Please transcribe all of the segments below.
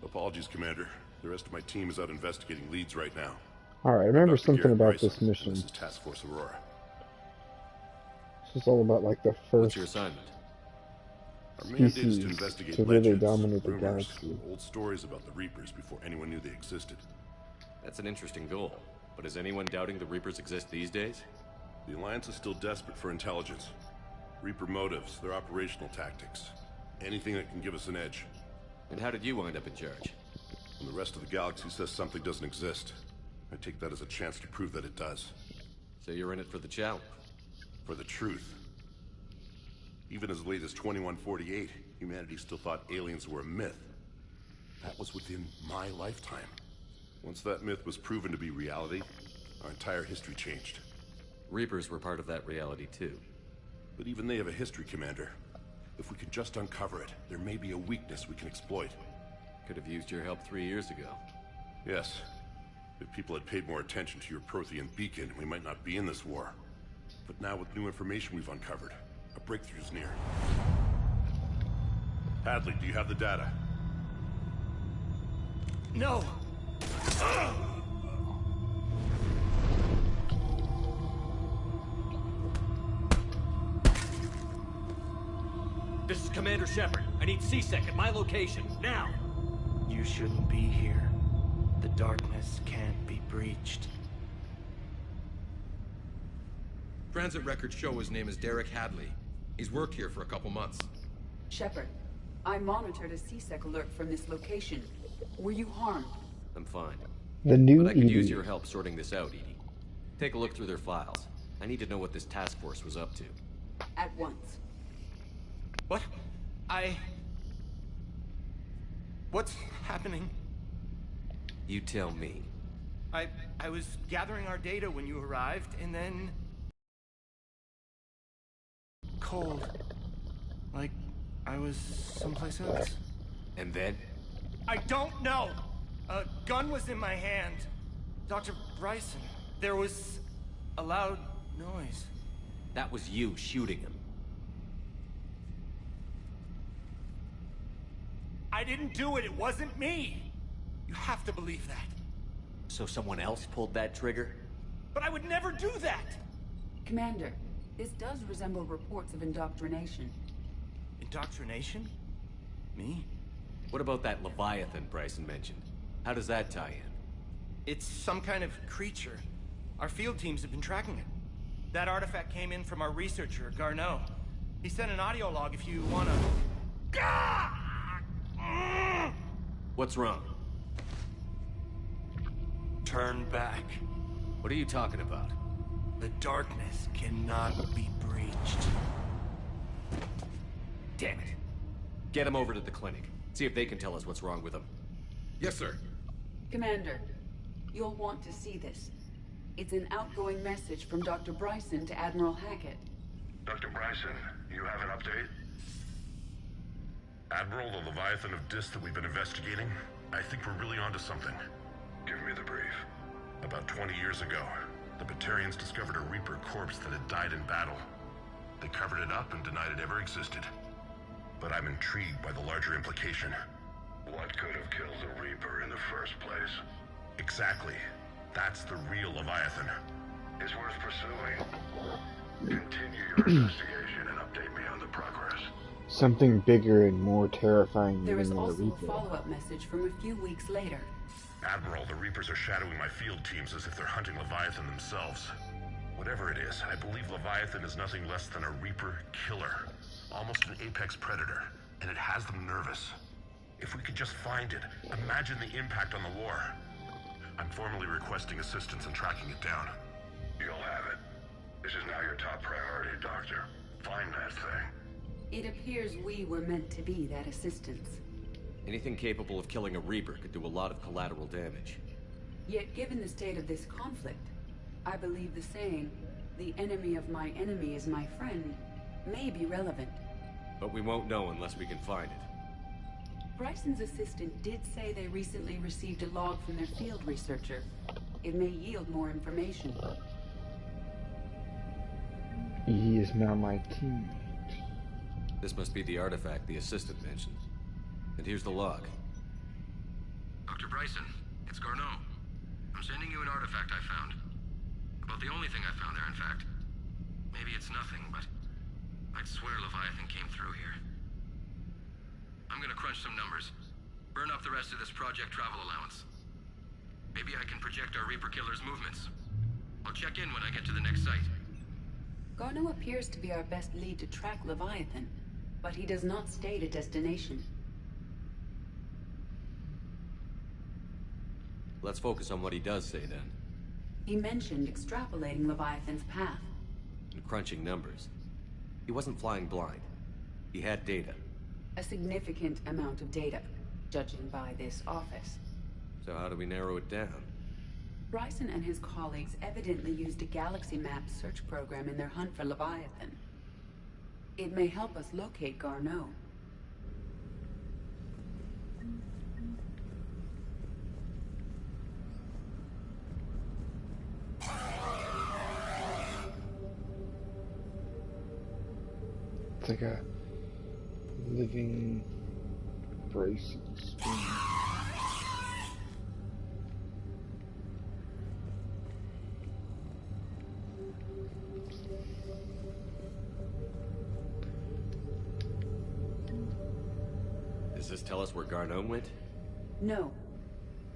Apologies, Commander. The rest of my team is out investigating leads right now. Alright, I remember something about this mission. This is Task Force Aurora. This is all about like the first What's your assignment? Our mandate is to investigate to really legends, dominate the rumors, galaxy. old stories about the Reapers before anyone knew they existed. That's an interesting goal. But is anyone doubting the Reapers exist these days? The Alliance is still desperate for intelligence. Reaper motives, their operational tactics. Anything that can give us an edge. And how did you wind up in charge? When the rest of the galaxy says something doesn't exist, I take that as a chance to prove that it does. So you're in it for the challenge? For the truth. Even as late as 2148, humanity still thought aliens were a myth. That was within my lifetime. Once that myth was proven to be reality, our entire history changed. Reapers were part of that reality too. But even they have a history, Commander. If we could just uncover it, there may be a weakness we can exploit. Could have used your help 3 years ago. Yes. If people had paid more attention to your Prothean beacon, we might not be in this war. But now with new information we've uncovered, a breakthrough's near. Hadley, do you have the data? No! This is Commander Shepard. I need C-Sec at my location, now! You shouldn't be here. The darkness can't be breached. Transit records show his name is Derek Hadley. He's worked here for a couple months. Shepard, I monitored a C-Sec alert from this location. Were you harmed? I'm fine. The new But I could Edie. use your help sorting this out, Edie. Take a look through their files. I need to know what this task force was up to. At once. What? What's happening? You tell me. I was gathering our data when you arrived, and then... cold. Like I was someplace else. And then? I don't know! A gun was in my hand. Dr. Bryson, there was a loud noise. That was you shooting him. I didn't do it, it wasn't me! You have to believe that. So someone else pulled that trigger? But I would never do that! Commander, this does resemble reports of indoctrination. Indoctrination? Me? What about that Leviathan Bryson mentioned? How does that tie in? It's some kind of creature. Our field teams have been tracking it. That artifact came in from our researcher, Garneau. He sent an audio log if you wanna... What's wrong? Turn back. What are you talking about? The darkness cannot be breached. Damn it. Get him over to the clinic. See if they can tell us what's wrong with him. Yes, sir. Commander, you'll want to see this. It's an outgoing message from Dr. Bryson to Admiral Hackett. Dr. Bryson, you have an update? Admiral, the Leviathan of Dis that we've been investigating, I think we're really onto something. Give me the brief. About 20 years ago, the Batarians discovered a Reaper corpse that had died in battle. They covered it up and denied it ever existed. But I'm intrigued by the larger implication. What could have killed the Reaper in the first place? Exactly. That's the real Leviathan. It's worth pursuing. Continue your investigation and update me on the progress. Something bigger and more terrifying There than is the also a Reaper. follow-up message from a few weeks later. Admiral, the Reapers are shadowing my field teams as if they're hunting Leviathan themselves. Whatever it is, I believe Leviathan is nothing less than a Reaper killer. Almost an apex predator, and it has them nervous. If we could just find it, imagine the impact on the war. I'm formally requesting assistance in tracking it down. You'll have it. This is now your top priority, Doctor. Find that thing. It appears we were meant to be that assistance. Anything capable of killing a Reaper could do a lot of collateral damage. Yet given the state of this conflict, I believe the saying, "The enemy of my enemy is my friend," may be relevant. But we won't know unless we can find it. Bryson's assistant did say they recently received a log from their field researcher. It may yield more information. He is now my teammate. This must be the artifact the assistant mentioned. And here's the log. Dr. Bryson, it's Garneau. I'm sending you an artifact I found. About the only thing I found there, in fact. Maybe it's nothing, but I'd swear Leviathan came through here. I'm gonna crunch some numbers. Burn up the rest of this project travel allowance. Maybe I can project our Reaper Killer's movements. I'll check in when I get to the next site. Garneau appears to be our best lead to track Leviathan, but he does not state a destination. Let's focus on what he does say then. He mentioned extrapolating Leviathan's path. And crunching numbers. He wasn't flying blind. He had data. A significant amount of data, judging by this office. So how do we narrow it down? Bryson and his colleagues evidently used a galaxy map search program in their hunt for Leviathan. It may help us locate Garneau. It's like a living Bryson screen. Does this tell us where Garneau went? No,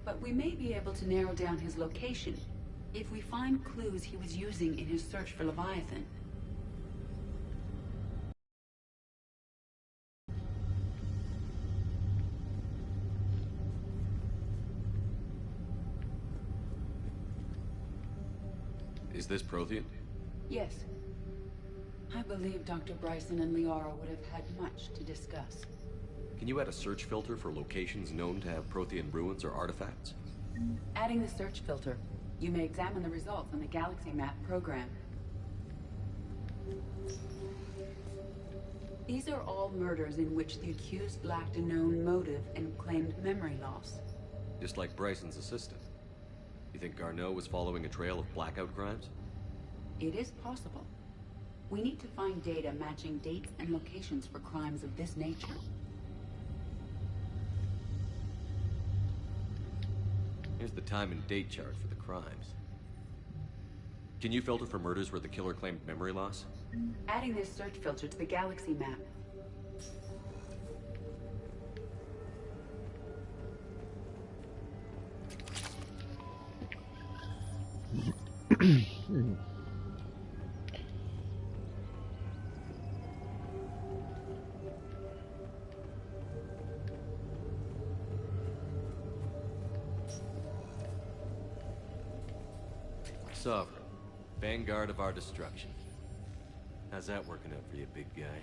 but we may be able to narrow down his location if we find clues he was using in his search for Leviathan. Is this Prothean? Yes. I believe Dr. Bryson and Liara would have had much to discuss. Can you add a search filter for locations known to have Prothean ruins or artifacts? Adding the search filter, you may examine the results on the Galaxy Map program. These are all murders in which the accused lacked a known motive and claimed memory loss. Just like Bryson's assistant. You think Garneau was following a trail of blackout crimes? It is possible. We need to find data matching dates and locations for crimes of this nature. Here's the time and date chart for the crimes. Can you filter for murders where the killer claimed memory loss? Adding this search filter to the Galaxy Map. Sovereign, vanguard of our destruction. How's that working out for you, big guy?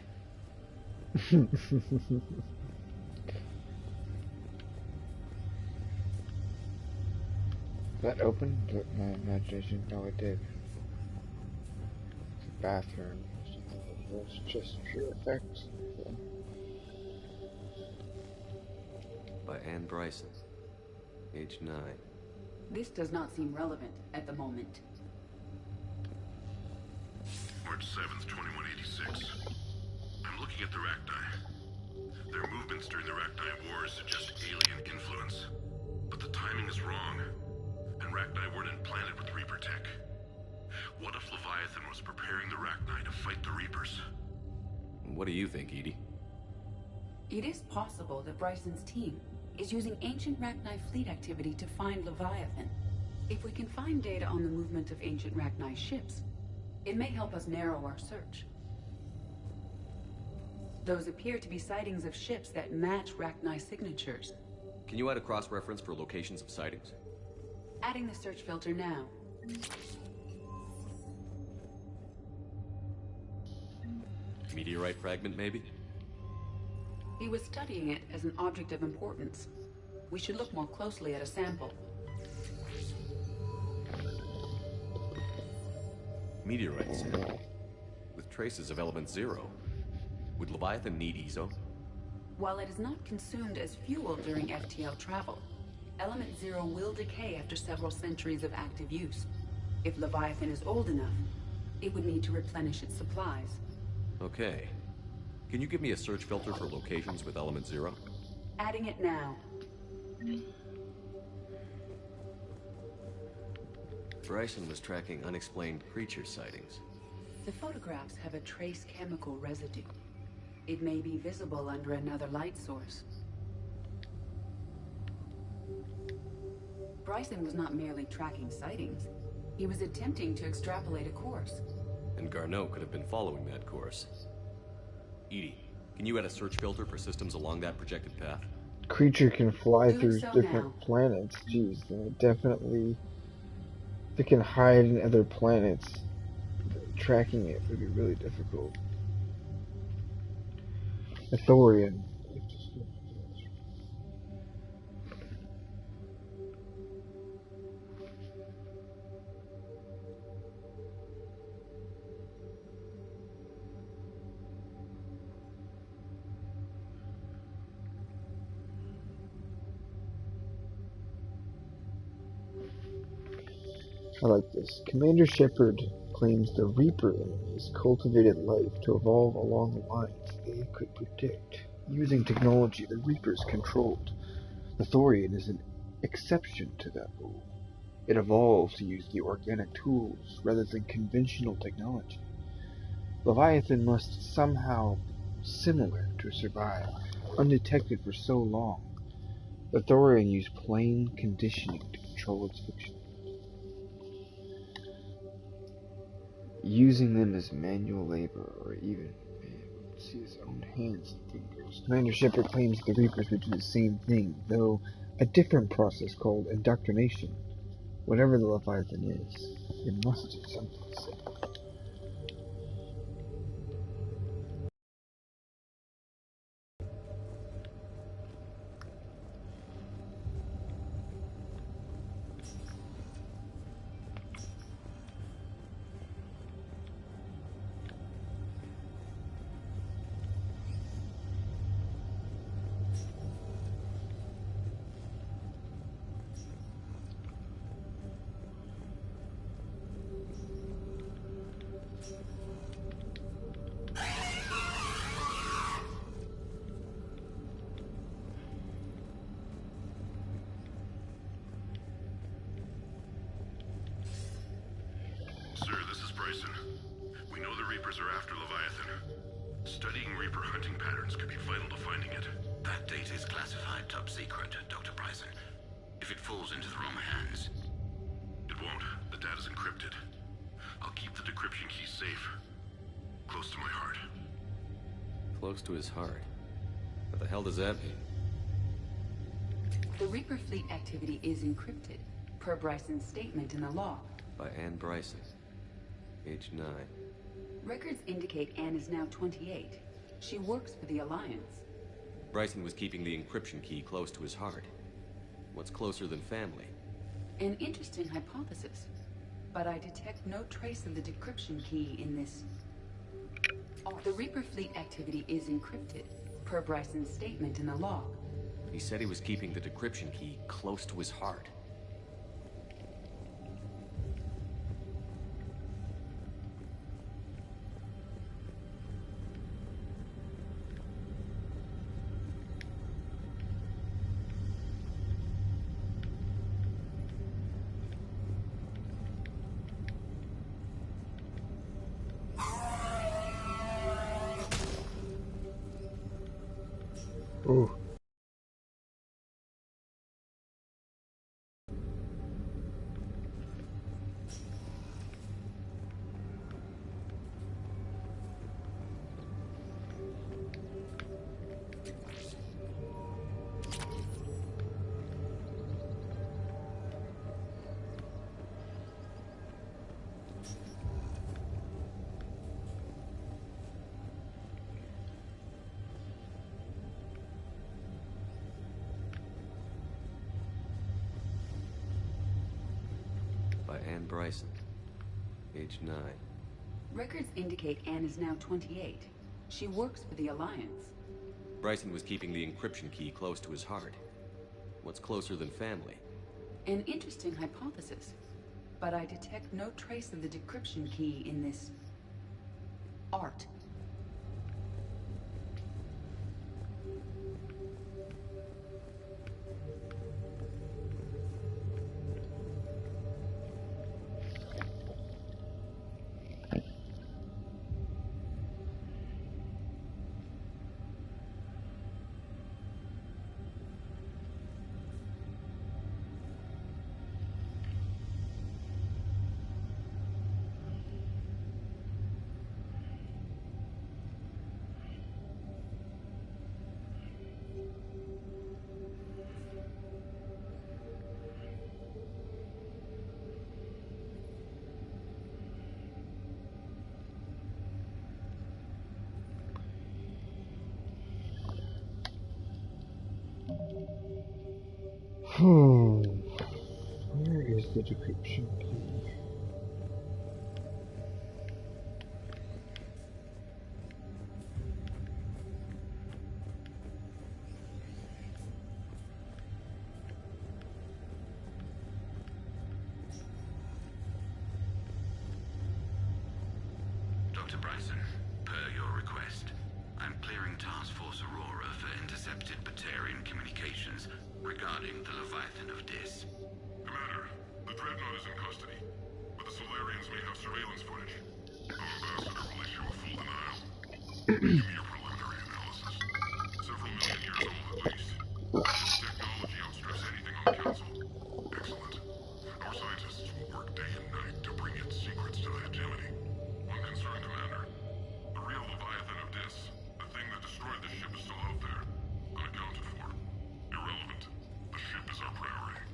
That opened? My imagination, no it did. It's a bathroom. It was just pure effects. By Anne Bryson, age 9. This does not seem relevant at the moment. March 7th, 2186. I'm looking at the Rachni. Their movements during the Rachni Wars suggest alien influence. But the timing is wrong. And Rachni weren't implanted with Reaper tech. What if Leviathan was preparing the Rachni to fight the Reapers? What do you think, Edie? It is possible that Bryson's team is using ancient Rachni fleet activity to find Leviathan. If we can find data on the movement of ancient Rachni ships, it may help us narrow our search. Those appear to be sightings of ships that match Rachni signatures. Can you add a cross-reference for locations of sightings? Adding the search filter now. Meteorite fragment, maybe? He was studying it as an object of importance. We should look more closely at a sample. Meteorite sample. With traces of element 0. Would Leviathan need EZO? While it is not consumed as fuel during FTL travel, element 0 will decay after several centuries of active use. If Leviathan is old enough, it would need to replenish its supplies. Okay. Can you give me a search filter for locations with element 0? Adding it now. Bryson was tracking unexplained creature sightings. The photographs have a trace chemical residue. It may be visible under another light source. Bryson was not merely tracking sightings. He was attempting to extrapolate a course. And Garneau could have been following that course. Edie, can you add a search filter for systems along that projected path? Creature can fly Doing through so different now. planets. Jeez, definitely. If it can hide in other planets, tracking it would be really difficult. A Thorian. I like this. Commander Shepard claims the Reaper enemies cultivated life to evolve along the lines they could predict. Using technology the Reapers controlled. The Thorian is an exception to that rule. It evolved to use the organic tools rather than conventional technology. Leviathan must somehow be similar to survive, undetected for so long. The Thorian used plain conditioning to control its fiction. Using them as manual labor, or even see his own hands and fingers. Commander Shepard claims the Reapers would do the same thing, though a different process called indoctrination. Whatever the Leviathan is, it must do something the same. Sir, this is Bryson. We know the Reapers are after Leviathan. Studying Reaper hunting patterns could be vital to finding it. That data is classified top secret, Dr. Bryson. If it falls into the wrong hands... It won't. The data's encrypted. I'll keep the decryption key safe. Close to my heart. Close to his heart. What the hell does that mean? The Reaper fleet activity is encrypted, per Bryson's statement in the log. By Anne Bryson. Age 9. Records indicate Anne is now 28. She works for the Alliance. Bryson was keeping the encryption key close to his heart. What's closer than family? An interesting hypothesis, but I detect no trace of the decryption key in this. The Reaper fleet activity is encrypted, per Bryson's statement in the log. He said he was keeping the decryption key close to his heart. Ooh. By Anne Bryson. Age 9. Records indicate Anne is now 28. She works for the Alliance. Bryson was keeping the encryption key close to his heart. What's closer than family? An interesting hypothesis, but I detect no trace of the decryption key in this art. Where is the decryption key? Dr. Bryson, per your request, I'm clearing Task Force Aurora for intercepted Batarian communications regarding the Leviathan of Dis. Commander, the Dreadnought is in custody, but the Solarians may have surveillance footage. Our ambassador will issue a full denial. Give me your preliminary analysis. Several million years old at least. This technology outstrips anything on the Council. Excellent. Our scientists will work day and night to bring its secrets to the hegemony. One concern, Commander. The real Leviathan of Dis, the thing that destroyed the ship, is still out there. Unaccounted for. Irrelevant. The ship is our priority.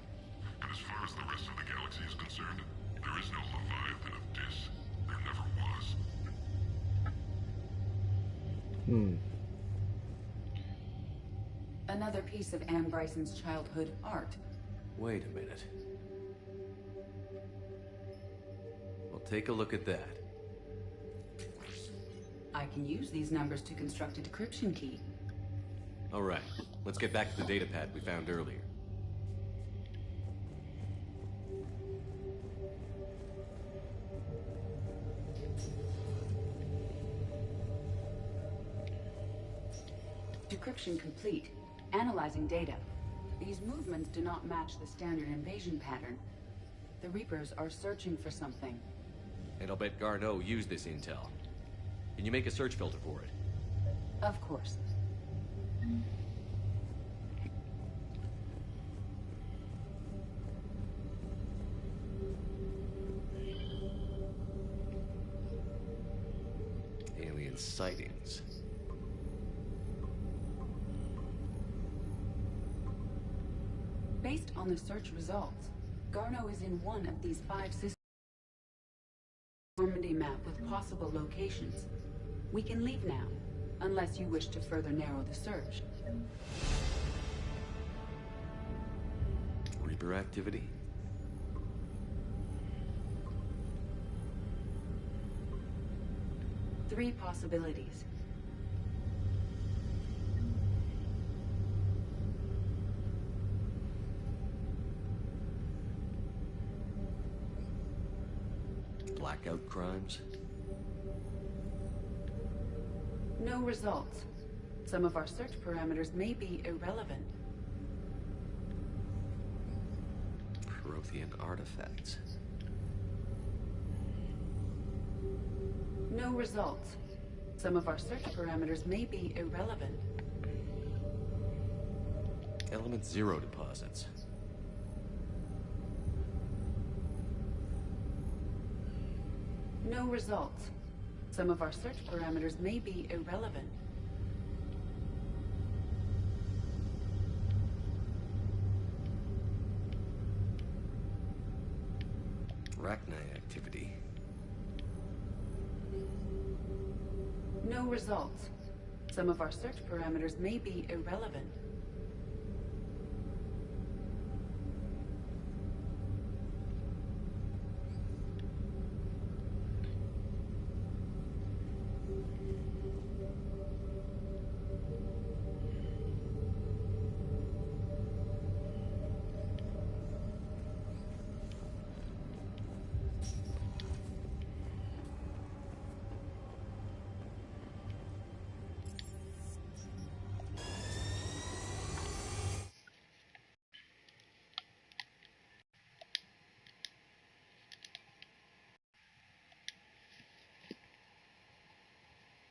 And as far as the rest of the galaxy is concerned, there is no Leviathan of Dis. There never was. Another piece of Anne Bryson's childhood art. Wait a minute. Well, take a look at that. I can use these numbers to construct a decryption key. All right, let's get back to the data pad we found earlier. Decryption complete. Analyzing data. These movements do not match the standard invasion pattern. The Reapers are searching for something. And I'll bet Garneau used this intel. Can you make a search filter for it? Of course. Alien sightings. Based on the search results, Garneau is in one of these 5 systems. Normandy map with possible locations. We can leave now, unless you wish to further narrow the search. Reaper activity? Three possibilities. Blackout crimes? No results. Some of our search parameters may be irrelevant. Prothean artifacts? No results. Some of our search parameters may be irrelevant. Element 0 deposits. No results. Some of our search parameters may be irrelevant. Rachni activity. No results. Some of our search parameters may be irrelevant.